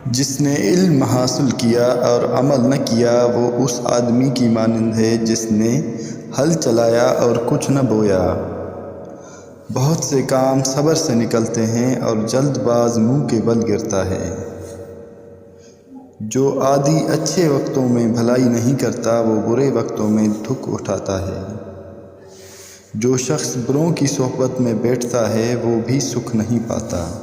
جس نے علم حاصل کیا اور عمل نہ کیا وہ اس آدمی کی مانند ہے جس نے ہل چلایا اور کچھ نہ بویا۔ بہت سے کام صبر سے نکلتے ہیں اور جلد باز منہ کے بل گرتا ہے۔ جو عادی اچھے وقتوں میں بھلائی نہیں کرتا وہ برے وقتوں میں دکھ اٹھاتا ہے۔ جو شخص بروں کی صحبت میں بیٹھتا ہے وہ بھی سکھ نہیں پاتا۔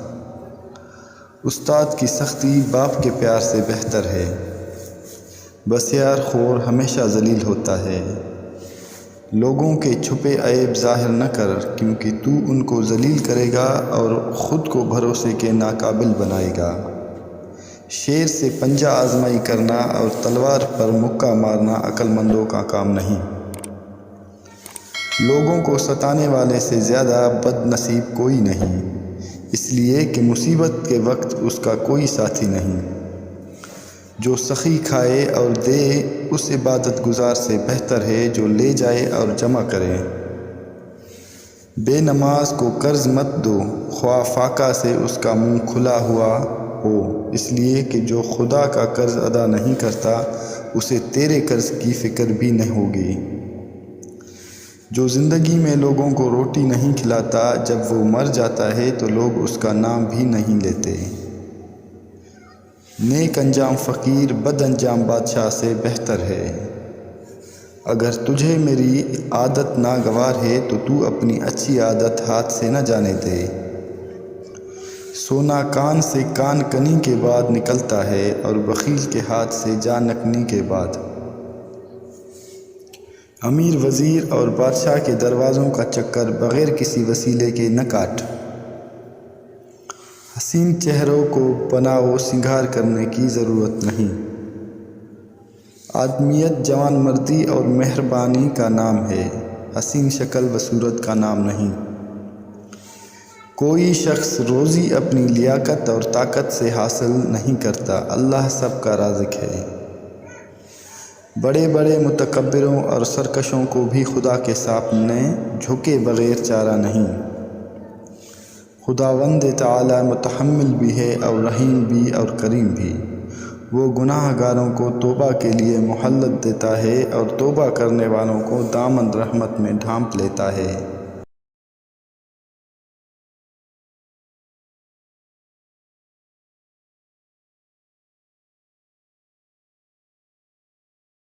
استاد کی سختی باپ کے پیار سے بہتر ہے۔ بسیار خور ہمیشہ ذلیل ہوتا ہے۔ لوگوں کے چھپے عیب ظاہر نہ کر کیونکہ تو ان کو ذلیل کرے گا اور خود کو بھروسے کے ناقابل بنائے گا۔ شیر سے پنجہ آزمائی کرنا اور تلوار پر مکہ مارنا عقل مندوں کا کام نہیں۔ لوگوں کو ستانے والے سے زیادہ بد نصیب کوئی نہیں، اس لیے کہ مصیبت کے وقت اس کا کوئی ساتھی نہیں۔ جو سخی کھائے اور دے اس عبادت گزار سے بہتر ہے جو لے جائے اور جمع کرے۔ بے نماز کو قرض مت دو خواہ فاقہ سے اس کا منہ کھلا ہوا ہو، اس لیے کہ جو خدا کا قرض ادا نہیں کرتا اسے تیرے قرض کی فکر بھی نہ ہوگی۔ جو زندگی میں لوگوں کو روٹی نہیں کھلاتا جب وہ مر جاتا ہے تو لوگ اس کا نام بھی نہیں لیتے۔ نیک انجام فقیر بد انجام بادشاہ سے بہتر ہے۔ اگر تجھے میری عادت ناگوار ہے تو اپنی اچھی عادت ہاتھ سے نہ جانے دے۔ سونا کان سے کان کنی کے بعد نکلتا ہے اور بخیل کے ہاتھ سے جان نکنی کے بعد۔ امیر وزیر اور بادشاہ کے دروازوں کا چکر بغیر کسی وسیلے کے نہ کاٹ۔ حسین چہروں کو بناؤ سنگھار کرنے کی ضرورت نہیں۔ آدمیت جوان مردی اور مہربانی کا نام ہے، حسین شکل و صورت کا نام نہیں۔ کوئی شخص روزی اپنی لیاقت اور طاقت سے حاصل نہیں کرتا، اللہ سب کا رازق ہے۔ بڑے بڑے متکبروں اور سرکشوں کو بھی خدا کے سامنے جھکے بغیر چارہ نہیں۔ خداوند تعالی متحمل بھی ہے اور رحیم بھی اور کریم بھی۔ وہ گناہ گاروں کو توبہ کے لیے مہلت دیتا ہے اور توبہ کرنے والوں کو دامن رحمت میں ڈھانپ لیتا ہے۔